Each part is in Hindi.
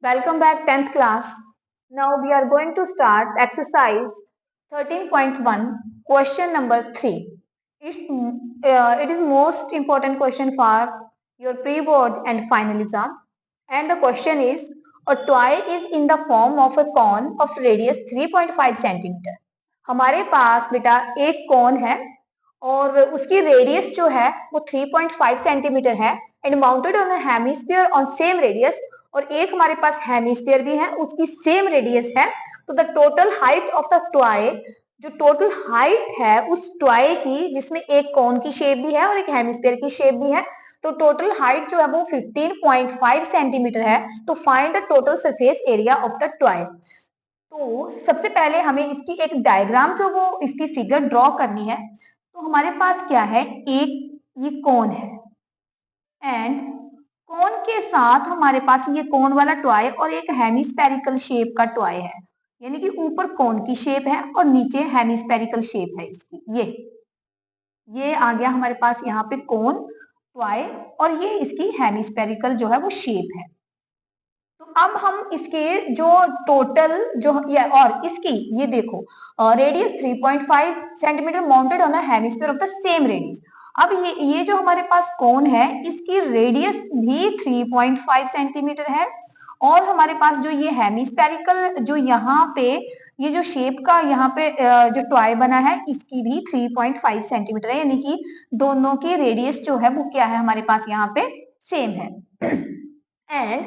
Welcome back 10th class. Now we are going to start exercise 13.1 question number 3. It is most important question for your pre-board and final exam, and the question is a toy is in the form of a cone of radius 3.5 centimeter. हमारे पास बेटा एक कौन है और उसकी रेडियस जो है वो 3.5 सेंटीमीटर है and mounted on a hemisphere on same radius, और एक हमारे पास हेमिस्फीयर भी है उसकी सेम रेडियस है। तो the total height of the toy, जो टोटल हाइट है उस टॉय की जिसमें एक कोन की शेप भी है और एक हेमिस्फीयर की शेप भी है, तो टोटल हाइट जो है वो 15.5 सेंटीमीटर है। तो find the total surface area of the toy. तो सबसे पहले हमें इसकी एक डायग्राम जो वो इसकी फिगर ड्रॉ करनी है। तो हमारे पास क्या है, एक ये कोन है एंड कोन के साथ हमारे पास ये कोन वाला टॉय और एक हेमिस्फेरिकल शेप का टॉय है, यानी कि ऊपर कोन की शेप है और नीचे हेमिस्फेरिकल शेप है इसकी। ये आ गया हमारे पास यहाँ पे कोन टॉय और ये इसकी हेमिस्फेरिकल जो है वो शेप है। तो अब हम इसके जो टोटल जो ये और इसकी ये देखो radius 3.5 centimetre mounted on a hemisphere of the same radius. अब ये जो हमारे पास कोन है इसकी रेडियस भी 3.5 सेंटीमीटर है और हमारे पास जो ये हेमिस्फेरिकल जो यहाँ पे ये जो शेप का यहाँ पे जो टॉय बना है इसकी भी 3.5 सेंटीमीटर है, यानी कि दोनों की रेडियस जो है वो क्या है हमारे पास यहाँ पे सेम है। And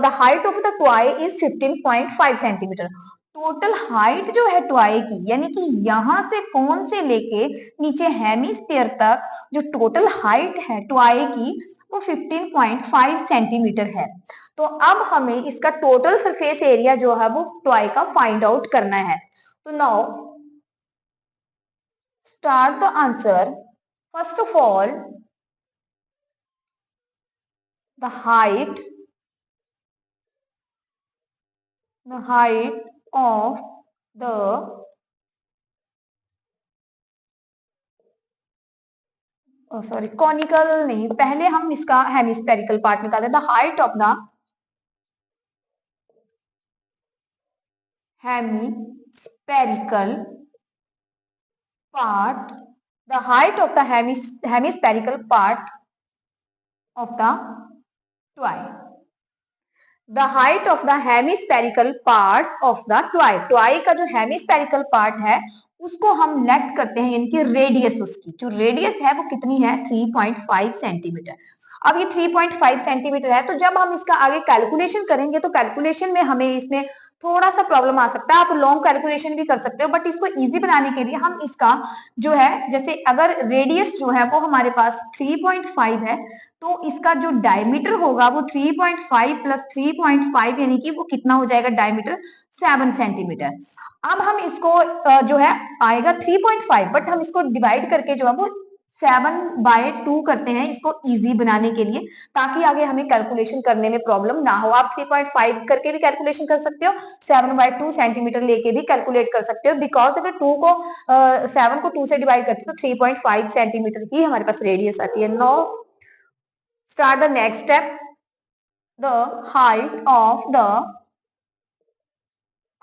the height of the toy is 15.5 centimetre. Total height जो है टॉय की, यानी कि यहां से कोन से लेके नीचे हेमिस्फीयर तक जो टोटल हाइट है टॉय की वो 15.5 सेंटीमीटर है। तो अब हमें इसका टोटल सरफेस एरिया जो है वो टॉय का फाइंड आउट करना है। तो now start the answer. First of all the height of the sorry conical नहीं, पहले हम इसका हेमिस्फेरिकल पार्ट निकालते हैं। The height of the hemispherical part, the height of the hemispherical part of the toy, the height of the hemispherical part of the toy. Toy का जो हेमिस्फेरिकल पार्ट है उसको हम लेट करते हैं, यानी कि रेडियस, उसकी जो रेडियस है वो कितनी है 3.5 सेंटीमीटर। अब ये 3.5 सेंटीमीटर है, तो जब हम इसका आगे कैलकुलेशन करेंगे तो कैलकुलेशन में हमें इसमें थोड़ा सा प्रॉब्लम आ सकता है। आप लॉन्ग कैलकुलेशन भी कर सकते हो, बट इसको इजी बनाने के लिए हम इसका जो है, जैसे अगर रेडियस जो है वो हमारे पास 3.5 है तो इसका जो डायमीटर होगा वो 3.5 प्लस 3.5 यानी कि वो कितना हो जाएगा डायमीटर 7 सेंटीमीटर। अब हम इसको जो है आएगा 3.5, बट हम इसको डिवाइड करके जो है वो 7/2 करते हैं इसको इजी बनाने के लिए, ताकि आगे हमें कैलकुलेशन करने में प्रॉब्लम ना हो। आप 3.5 करके भी कैलकुलेशन कर सकते हो, 7/2 सेंटीमीटर लेके भी कैलकुलेट कर सकते हो, बिकॉज अगर 7 को 2 से डिवाइड करते हो तो 3.5 सेंटीमीटर ही हमारे पास रेडियस आती है। Now start the next step. The height of the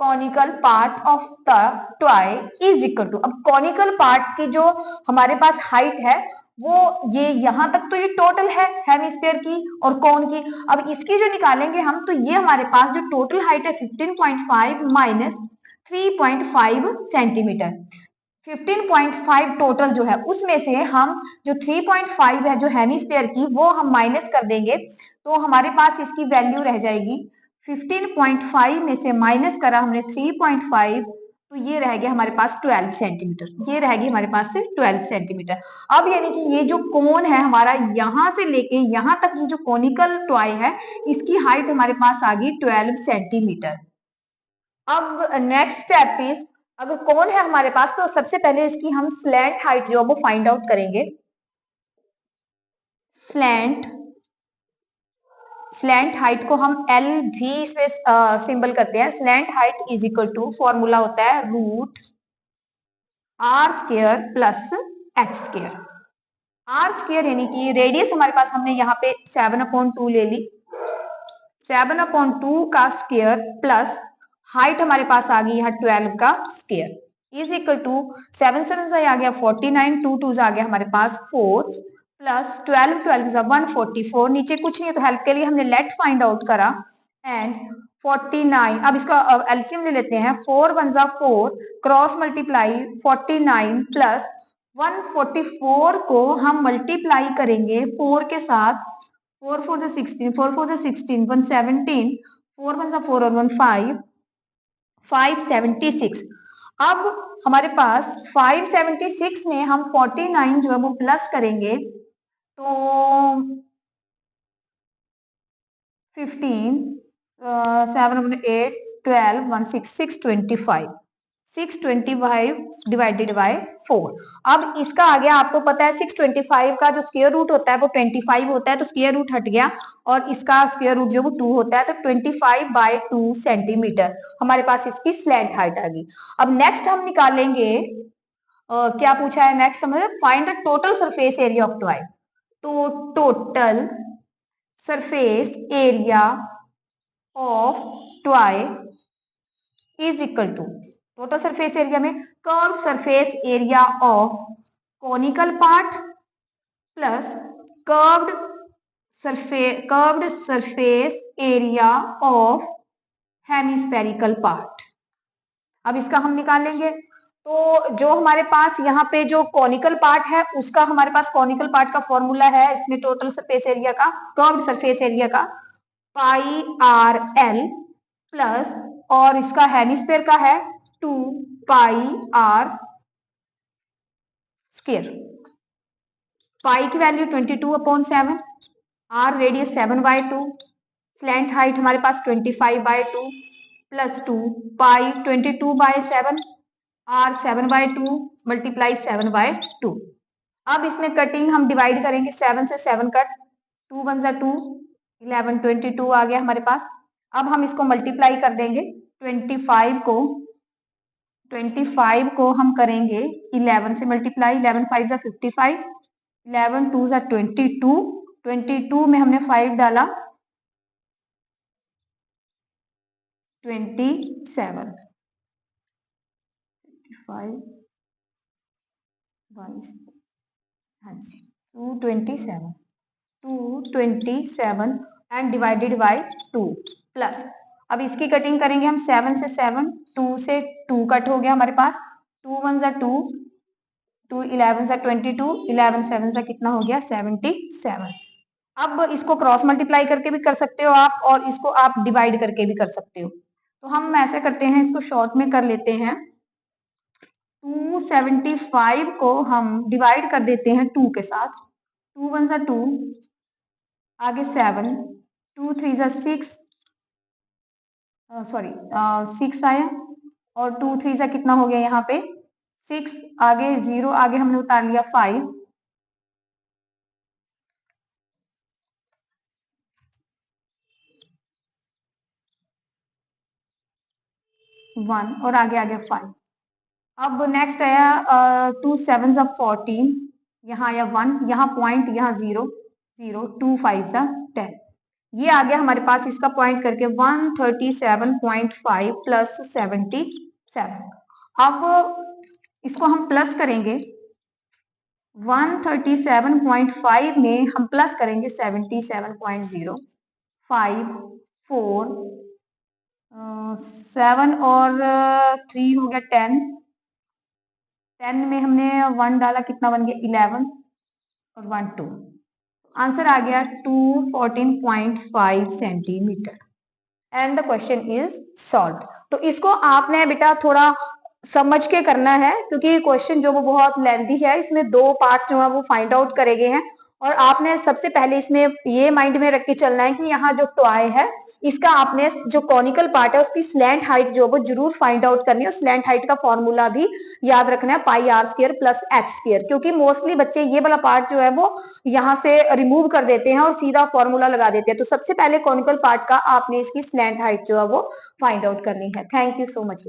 conical part of the toy is equal to, अब conical part की जो हमारे पास हाइट है वो ये यहाँ तक तो ये टोटल है हेमिस्फीयर की और कोन की। अब इसकी जो निकालेंगे हम तो ये हमारे पास जो टोटल हाइट है 15.5 माइनस 3.5 सेंटीमीटर। 15.5 टोटल जो है उसमें से हम जो 3.5 है जो हेमिस्फीयर की वो हम माइनस कर देंगे, तो हमारे पास इसकी वैल्यू रह जाएगी 15.5 में से माइनस करा हमने 3.5, तो ये रह गया हमारे पास 12 सेंटीमीटर। ये रहेगी हमारे पास से 12 सेंटीमीटर। अब यानी कि ये जो कोन है हमारा यहां से लेके यहां तक ये जो कोनिकल टॉय है इसकी हाइट हमारे पास आ गई 12 सेंटीमीटर। अब नेक्स्ट स्टेप इज, अगर कोन है हमारे पास तो सबसे पहले इसकी हम स्लैंट हाइट जो है वो फाइंड आउट करेंगे। स्लैंट हाइट को हम एल भी इसमें सिंबल करते हैं। Slant height is equal to formula होता है root R square plus H square. R square यानी कि रेडियस हमारे पास हमने यहाँ पे 7/2 ले ली, 7/2 का स्क्वायर प्लस हाइट हमारे पास आ गई यहाँ 12 का स्क्वायर इज इक्वल टू 7 7 आ गया 49, 2 2 आ गया हमारे पास 4 प्लस 12 12 144। नीचे कुछ नहीं है तो हेल्प के लिए हमने लेट फाइंड आउट करा एंड 49। अब इसका एलसीएम ले लेते हैं। 4 1 4 क्रॉस मल्टीप्लाई 49 प्लस 144 को हम मल्टीप्लाई करेंगे 4 के साथ। 4 4 से 16, 4 4 से 16, 1 17, 4 1 4 और 1 5, 576। अब हमारे पास 576 में हम 49 जो है वो प्लस करेंगे तो 15 7 8 12 1 6 625 625 डिवाइडेड बाय 4। अब इसका आ गया, आपको पता है 625 का जो स्क्वायर रूट होता है वो 25 होता है, तो स्क्वायर रूट हट गया और इसका स्क्वायर रूट जो वो 2 होता है, तो 25/2 सेंटीमीटर हमारे पास इसकी स्लैंट हाइट आ गई। अब नेक्स्ट हम निकालेंगे क्या पूछा है नेक्स्ट हमें, find the total surface area of toy. तो total surface area of toy is equal to, total surface area में curve surface area of conical part plus curved surface area of hemispherical part. अब इसका हम निकालेंगे तो जो हमारे पास यहाँ पे जो कॉनिकल पार्ट है उसका हमारे पास कॉनिकल पार्ट का फॉर्मूला है इसमें टोटल सरफेस एरिया का, कर्व्ड सरफेस एरिया का पाई आर एल प्लस और इसका हेमिस्फेयर का है 2 पाई आर स्क्वायर। पाई की value 22/7, R radius 7/2, slant height हमारे पास 25/2 प्लस 2 पाई 22/7 आर 7/2 मल्टीप्लाई 7/2। अब इसमें कटिंग हम डिवाइड करेंगे 7 से 7 कट, 2 1 2 11 22 आ गया हमारे पास। अब हम इसको मल्टीप्लाई कर देंगे 25 को हम करेंगे 11 से मल्टीप्लाई, 11 5 55, 11 2 22, 22 में हमने 5 डाला 27, 5 हाँ जी 227 एंड डिवाइडेड बाय 2 प्लस, अब इसकी कटिंग करेंगे हम 7 से 7, 2 से 2 कट हो गया हमारे पास, 2 1 2, 2 11 22, 11 7 कितना हो गया 77। अब इसको क्रॉस मल्टीप्लाई करके भी कर सकते हो आप और इसको आप डिवाइड करके भी कर सकते हो। तो हम ऐसे करते हैं, इसको शॉर्ट में कर लेते हैं। 275 को हम डिवाइड कर देते हैं 2 के साथ, 2 1 2, आगे 7, 2 3 6, सॉरी 6 आया और 2 3 कितना हो गया यहाँ पे 6, आगे 0, आगे हमने उतार लिया 5, 1 और आगे आ गया 5। अब नेक्स्ट आया 2 7 14, यहाँ आया 1, यहाँ पॉइंट, यहाँ 0 0, 2 5 10, ये आ गया हमारे पास इसका पॉइंट करके 137.5 प्लस 77। अब इसको हम प्लस करेंगे 137.5 में हम प्लस करेंगे 77.0, 5 4 7 और 3 हो गया 10, 10 में हमने 1 डाला कितना बन गया 11 और 1 2, आंसर आ गया 214.5 centimetre and the question is solve. तो इसको आपने बेटा थोड़ा समझ के करना है क्योंकि क्वेश्चन जो वो बहुत लेंथी है, इसमें 2 पार्ट्स जो है वो फाइंड आउट करे गए हैं और आपने सबसे पहले इसमें ये माइंड में रख के चलना है कि यहाँ जो टॉय है इसका आपने जो कॉनिकल पार्ट है उसकी स्लैंट हाइट जो वो जरूर फाइंड आउट करनी है और स्लैंट हाइट का फॉर्मूला भी याद रखना है pi r square plus H square, क्योंकि मोस्टली बच्चे ये वाला पार्ट जो है वो यहाँ से रिमूव कर देते हैं और सीधा फॉर्मूला लगा देते हैं। तो सबसे पहले कॉनिकल पार्ट का आपने इसकी स्लैंट हाइट जो है वो फाइंड आउट करनी है। Thank you so much.